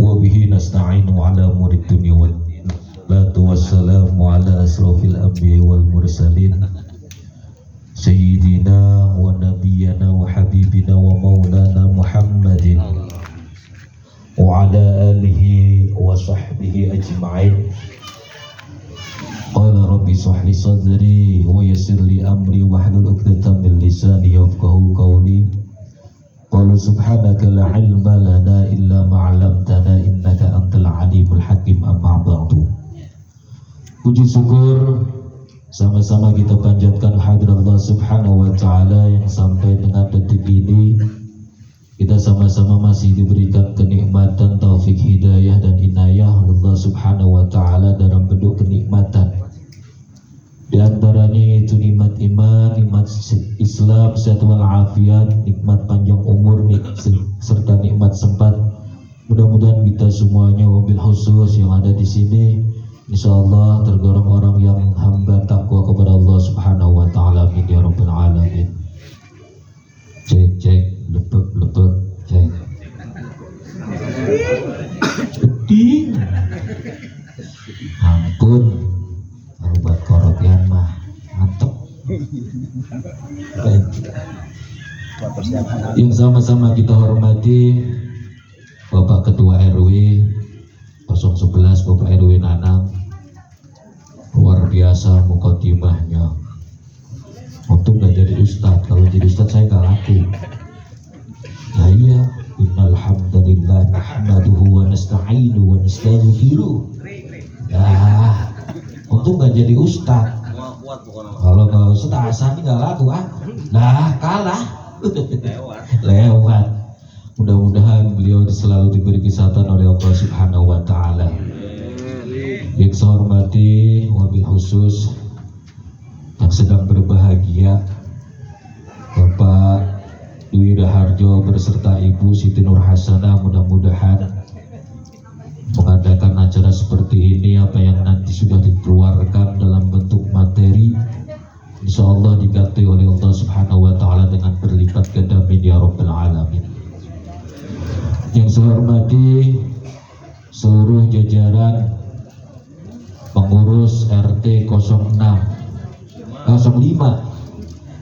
Wabihi nasta'inu ala murid dunia wal din. Salatu wassalamu ala asrafil anbiya wal mursalin Sayyidina wa nabiyyana wa habibina wa maulana Muhammadin wa ala alihi wa sahbihi ajma'in. Qala rabbi shrah sadri wa yassir li amri wahlul 'uqdatam min lisani yafqahu qawli. Qala subhanaka la ilma lana illa ma 'allamtana innaka antal alimul hakim. Amma ba'du. Puji syukur sama-sama kita panjatkan hadirat Allah Subhanahu wa taala yang sampai dengan detik ini kita sama-sama masih diberikan kenikmatan, taufik, hidayah dan inayah Allah Subhanahu wa taala dalam bentuk kenikmatan. Di antaranya itu nikmat iman, nikmat Islam, sehat wal afiat, nikmat panjang umur, serta nikmat sempat. Mudah-mudahan kita semuanya wabil khusus yang ada di sini insyaallah tergolong orang yang hamba takwa kepada Allah Subhanahu wa taala. Amin ya rabbal alamin. Cek lepek cek. Pedih. Ampun. Obat koropian mah mantep. Yang sama-sama kita hormati Bapak Ketua RW 011 Bapak RW Nanang, luar biasa mukadimahnya. Untung gak jadi ustadz. Kalau jadi ustadz saya gak laku. Ya iya, innal hamdalillah nahmaduhu wa nasta'inu wa nastaghfiruh. Ya, untung gak jadi ustadz. Kalau gak ustadz asal gak laku ah. Nah kalah. Lewat. Mudah-mudahan beliau selalu diberi kesehatan oleh Allah Subhanahu wa taala. Yang saya hormati wabil khusus yang sedang berbahagia Bapak Dwi Raharjo beserta Ibu Siti Nur Hasanah, mudah-mudahan mengadakan acara seperti ini apa yang nanti sudah dikeluarkan dalam bentuk materi insyaallah diganti oleh Allah Subhanahu wa taala dengan berlipat ganda ya rabbal alamin. Yang saya hormati seluruh jajaran pengurus RT 05.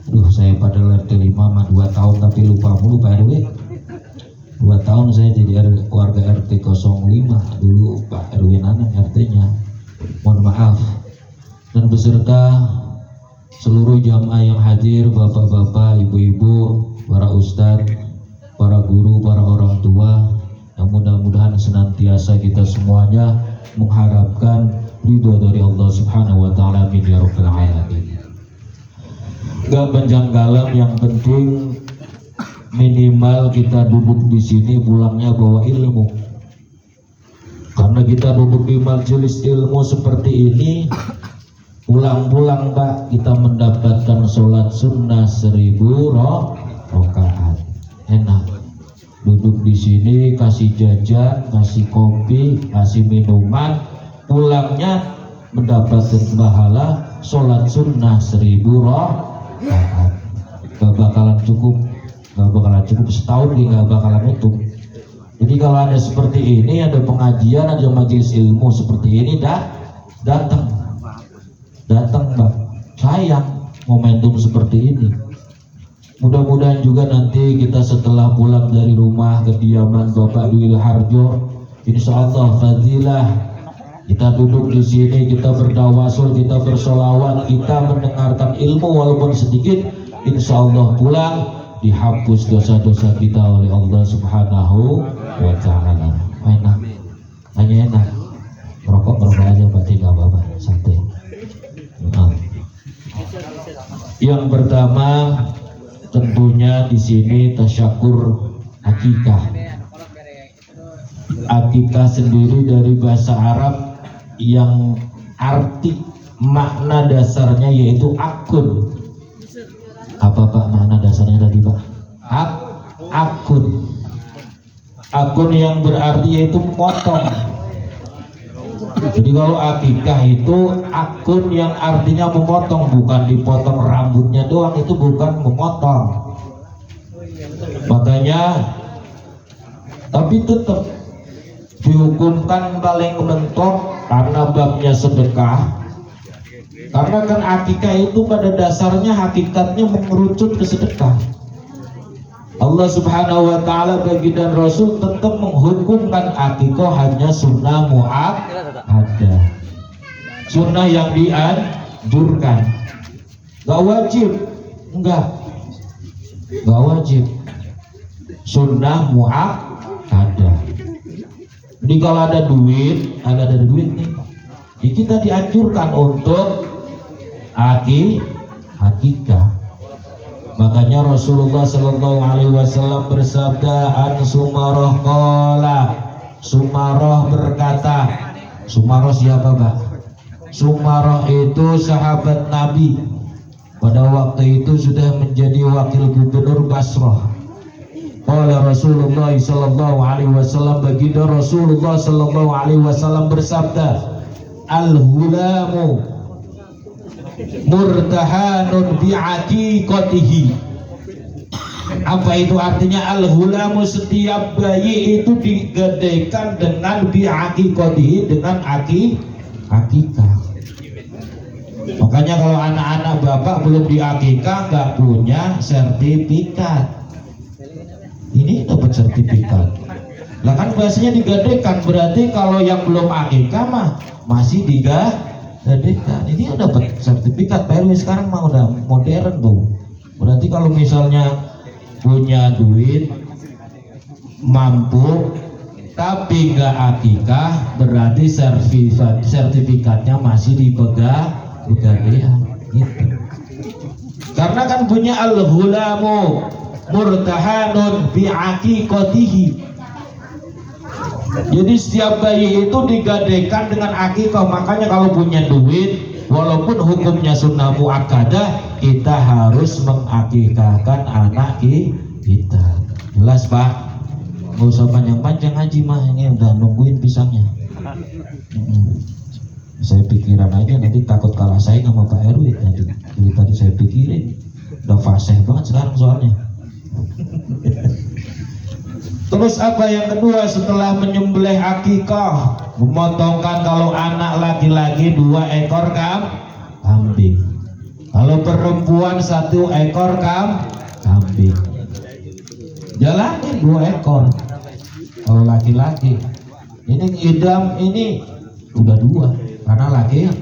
Aduh, saya padahal RT 5 mah 2 tahun tapi lupa mulu Pak RW. 2 tahun saya jadi warga RT 05 dulu Pak RW Nanang RT-nya. Mohon maaf. Dan beserta seluruh jamaah yang hadir, bapak-bapak, ibu-ibu, para ustadz, para guru, para orang tua, yang mudah-mudahan senantiasa kita semuanya mengharapkan ridho dari Allah Subhanahu wa taala. Amin ya rabbal alamin. Gak panjang kalam, yang penting minimal kita duduk di sini pulangnya bawa ilmu. Karena kita duduk di majelis ilmu seperti ini, pulang-pulang Pak kita mendapatkan sholat sunnah 1000 rakaat. Enak. Duduk di sini kasih jajan, kasih kopi, kasih minuman, pulangnya mendapatkan pahala sholat sunnah 1000 rakaat. Gak bakalan cukup setahun dia gak bakalan utuh. Jadi kalau ada seperti ini, ada pengajian, ada majelis ilmu seperti ini, datang Mbak. Sayang momentum seperti ini. Mudah-mudahan juga nanti kita setelah pulang dari rumah kediaman Bapak Dwi Raharjo, insyaallah fadilah kita duduk di sini, kita bertawasul, kita bersolawat, kita mendengarkan ilmu walaupun sedikit, insyaallah pulang dihapus dosa-dosa kita oleh Allah Subhanahu wa taala. Enak, hanya enak. Merokok aja Pak, tidak apa-apa, santai. Yang pertama tentunya di sini tasyakur akikah. Akikah sendiri dari bahasa Arab yang arti makna dasarnya yaitu akun. Apa Pak makna dasarnya tadi Pak? Akun. Akun yang berarti yaitu potong. Jadi kalau akikah itu akun yang artinya memotong, bukan dipotong rambutnya doang, itu bukan memotong. Makanya tapi tetap dihukumkan paling mentok karena babnya sedekah. Karena kan akikah itu pada dasarnya hakikatnya mengerucut ke sedekah. Allah Subhanahu wa ta'ala bagi dan Rasul tetap menghukumkan akikah hanya sunnah mu'akkadah, sunnah yang dianjurkan, gak wajib, enggak wajib, sunnah mu'akkadah. Jadi kalau ada duit nih, ya kita dianjurkan untuk akikah. Makanya Rasulullah Shallallahu Alaihi Wasallam bersabda, an Sumaroh qala, Sumaroh berkata. Sumaroh siapa, Pak? Sumaroh itu sahabat Nabi, pada waktu itu sudah menjadi wakil gubernur Basrah. Qala Rasulullah Shallallahu Alaihi Wasallam, baginda Rasulullah Shallallahu Alaihi Wasallam bersabda, al-hulamu murtahanun bi'aqiqatihi. Apa itu artinya al-hulamu? Setiap bayi itu digadaikan dengan bi'aqiqatihi, dengan akikah. Makanya kalau anak-anak bapak belum diakikah, nggak punya sertifikat. Ini dapat sertifikat. Lah kan biasanya digadaikan, berarti kalau yang belum akikah mah masih digadaikan. Ini udah dapat sertifikat. Pak RW sekarang mah udah modern tuh. Berarti kalau misalnya punya duit, mampu tapi nggak akikah, berarti sertifikatnya masih dipegang pegadaian gitu. Karena kan punya al-hulamu murtahanun bi'aqiqatihi. Jadi setiap bayi itu digadaikan dengan akikah. Makanya kalau punya duit, walaupun hukumnya sunnah muakkadah, kita harus mengakikahkan anak kita. Jelas, Pak? Nggak usah panjang-panjang haji mah, ini udah nungguin pisangnya. Saya pikiran aja nanti takut kalah saing sama Pak RW. Tadi saya pikirin udah fasih banget sekarang soalnya. Terus apa yang kedua setelah menyembelih akikah? Memotongkan kalau anak laki-laki 2 ekor kambing, kalau perempuan 1 ekor kambing. Jalani 2 ekor kalau laki-laki. Ini idam ini udah 2 karena laki.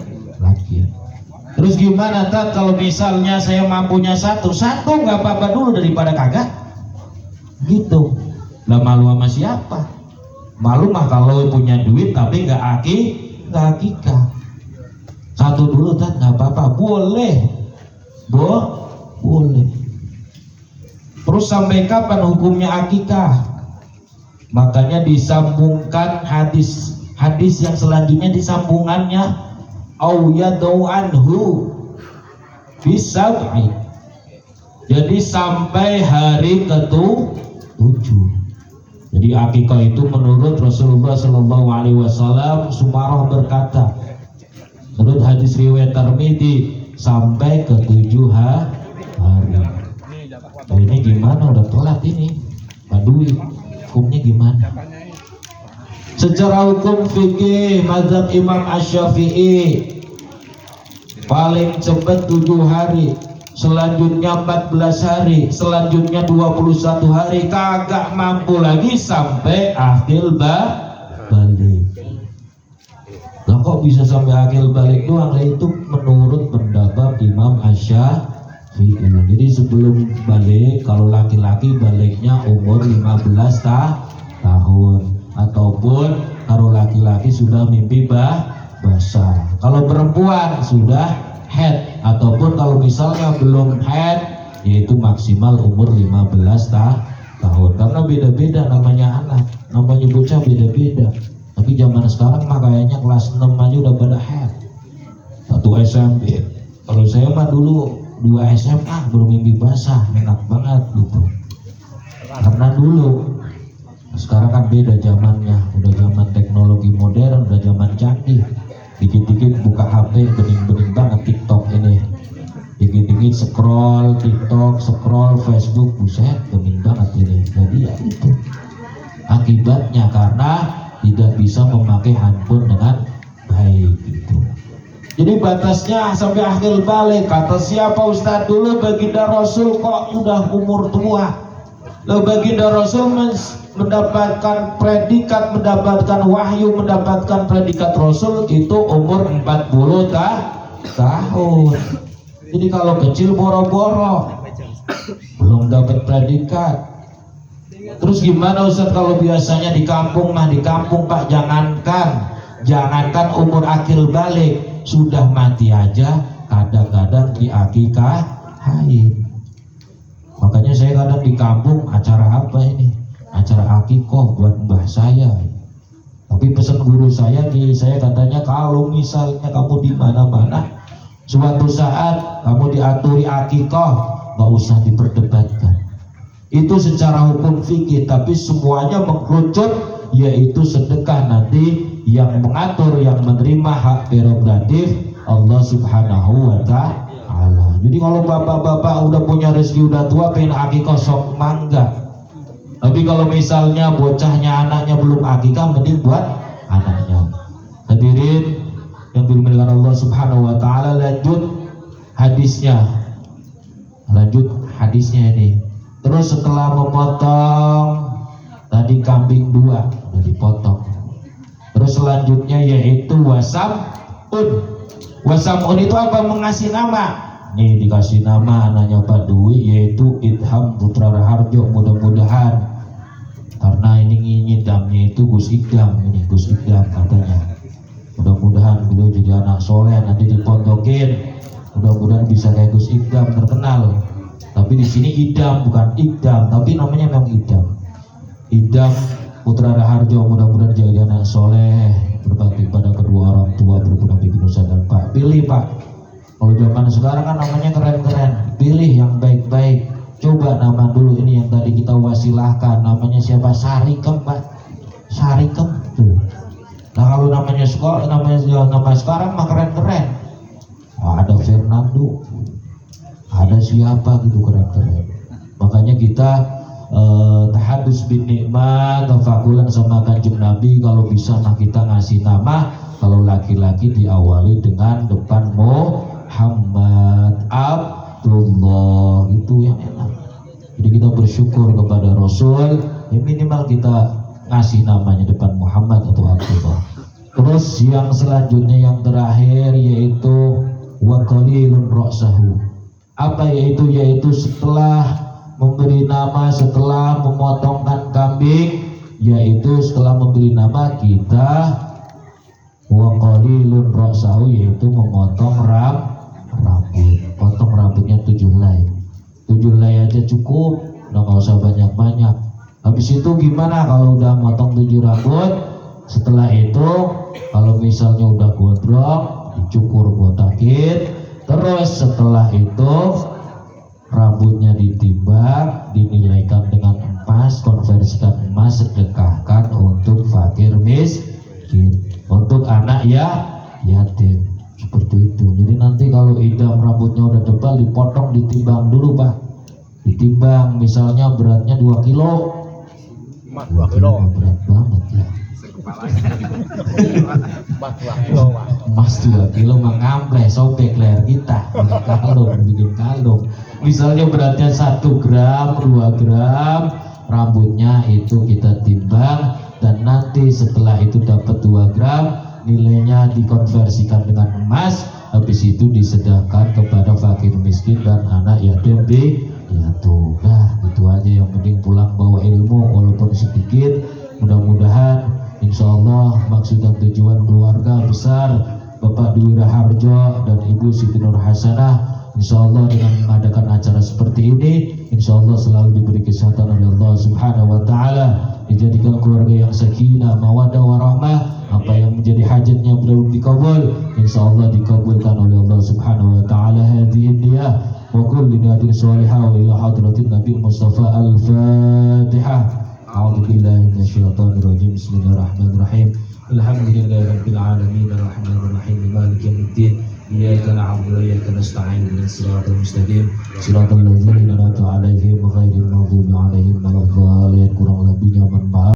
Terus gimana Tat kalau misalnya saya mampunya 1 nggak apa-apa dulu daripada kagak gitu. Lah malu sama siapa? Malu mah kalau punya duit tapi nggak akikah. 1 dulu Tat, nggak apa-apa, boleh. Terus sampai kapan hukumnya akikah? Makanya disambungkan hadis yang selanjutnya, disambungannya au yadau anhu bisab'i. Jadi sampai hari ke-7. Jadi akikah itu menurut Rasulullah Shallallahu Alaihi Wasallam, Sumaroh berkata, menurut hadis riwayat Tirmidzi, sampai ke-7 hari. Oh, ini gimana? Udah telat ini, Pak Dwi. Hukumnya gimana? Secara hukum fikih mazhab Imam Asy-Syafi'i paling cepat 7 hari. Selanjutnya 14 hari, selanjutnya 21 hari, kagak mampu lagi sampai akhir balik. Lah kok bisa sampai akhir balik doang? Lah itu menurut pendapat Imam Asy-Syafi'i. Jadi sebelum balik, kalau laki-laki baliknya umur 15 tahun, ataupun kalau laki-laki sudah mimpi basah. Kalau perempuan sudah head, ataupun kalau misalnya belum head, yaitu maksimal umur 15 tahun. Karena beda-beda namanya anak, namanya bocah beda-beda. Tapi zaman sekarang mah kayaknya kelas 6 aja udah pada head, 1 SMP. Kalau saya mah dulu 2 SMA belum mimpi basah, enak banget gitu. Karena dulu, sekarang kan beda zamannya, udah zaman teknologi modern, udah zaman canggih. Dikit-dikit buka HP, bening-bening banget TikTok ini. Dikit-dikit scroll TikTok, scroll Facebook, buset, bening banget ini. Jadi ya itu akibatnya, karena tidak bisa memakai handphone dengan baik gitu. Jadi batasnya sampai akhir balik. Kata siapa Ustaz? Dulu baginda Rasul kok udah umur tua. Lalu baginda Rasul mendapatkan predikat, mendapatkan wahyu, mendapatkan predikat Rasul itu umur 40 tahun. Jadi kalau kecil boro-boro belum dapat predikat. Terus gimana Ustaz kalau biasanya di kampung mah? Di kampung Pak, jangankan umur akil balik, sudah mati aja kadang-kadang diakikahin. Makanya saya kadang di kampung, acara apa ini? Acara akikoh buat mbah saya. Tapi pesan guru saya katanya, kalau misalnya kamu di mana-mana, suatu saat kamu diaturi akikoh, nggak usah diperdebatkan. Itu secara hukum fikih, tapi semuanya mengkerucut yaitu sedekah. Nanti yang mengatur, yang menerima hak prerogatif Allah Subhanahu wa ta'ala. Jadi kalau bapak-bapak udah punya rezeki, udah tua, pengen akikah, sok mangga. Tapi kalau misalnya bocahnya, anaknya belum akikah, mending buat anaknya. Hadirin yang dimuliakan Allah Subhanahu wa ta'ala, lanjut hadisnya ini. Terus setelah memotong tadi kambing 2 udah dipotong. Terus selanjutnya yaitu wasamun itu apa? Mengasih nama. Nih dikasih nama anaknya Pak Dwi, yaitu Idham Putra Raharjo. Mudah-mudahan, karena ini ngidamnya itu Gus Idam, ini Gus Idam katanya. Mudah-mudahan beliau jadi anak soleh, nanti dipondokin. Mudah-mudahan bisa kayak Gus Idam, terkenal. Tapi di sini Idam, bukan Idam, tapi namanya memang Idam. Idam Putra Raharjo, mudah-mudahan jadi anak soleh, berbakti pada kedua orang tua, berguna bagi nusa dan Pak. Pilih Pak, kalau zaman sekarang kan namanya keren-keren. Pilih yang baik-baik. Coba nama dulu ini yang tadi kita wasilahkan, namanya siapa? Sarikem Pak, Sarikem tuh. Nah kalau namanya nama sekarang mah keren-keren. Ada Fernando, ada siapa gitu, keren-keren. Makanya kita tahadus bin nikmat, tafakulan sama kanjeng Nabi. Kalau bisa mah kita ngasih nama, kalau laki-laki diawali dengan depan Muhammad, Abdullah, itu yang enak. Jadi kita bersyukur kepada Rasul, ya minimal kita ngasih namanya depan Muhammad atau Abdullah. Terus yang selanjutnya, yang terakhir, yaitu wa qalilun ra'sahu. Apa yaitu setelah memberi nama, setelah memotongkan kambing, yaitu setelah memberi nama kita wa qalilun ra'sahu, yaitu memotong rambut. Potong rambutnya 7 helai. 7 helai aja cukup, udah nggak usah banyak-banyak. Habis itu gimana kalau udah motong 7 rambut? Setelah itu kalau misalnya udah gondrong, dicukur botakin. Terus setelah itu rambutnya ditimbang, dinilaikan dengan emas, konversikan emas, sedekahkan untuk fakir miskin, untuk anak yatim. Seperti itu. Jadi nanti kalau idam rambutnya udah tebal, dipotong, ditimbang dulu Pak. Ditimbang, misalnya beratnya 2 kilo. 2 kilo berat banget ya. Emas 2 kilo mengamble, sobek leher kita, bikin kalung. Misalnya beratnya 1 gram, 2 gram, rambutnya itu kita timbang, dan nanti setelah itu dapat 2 gram, nilainya dikonversikan dengan emas. Habis itu disedekahkan kepada fakir miskin dan anak yatim piatu. Nah itu aja, yang penting pulang bawa ilmu walaupun sedikit. Mudah-mudahan insyaallah maksud dan tujuan keluarga besar Bapak Dwi Raharjo dan Ibu Siti Nur Hasanah, insyaallah dengan mengadakan acara seperti ini, insyaallah selalu diberi kesehatan oleh Allah Subhanahu wa ta'ala, dijadikan keluarga yang sakinah, mawaddah warahmah. Apa yang menjadi hajatnya belum dikabul, insyaallah dikabulkan oleh Allah Subhanahu wa ta'ala. Hadhihi niyah wa kulli niyatin shalihah wa ila hadratin Nabi Mustafa. Al-Fatihah. A'udzu billahi minasyaitonir rajim. Bismillahirrahmanirrahim. Alhamdulillahirabbil alamin arrahmanir rahim maliki yaumiddin. Iyyaka na'budu wa iyyaka nasta'in ihdinas siratal mustaqim siratal ladzina an'amta 'alaihim ghairil maghdubi 'alaihim waladdallin. Kurang lebihnya mohon maaf.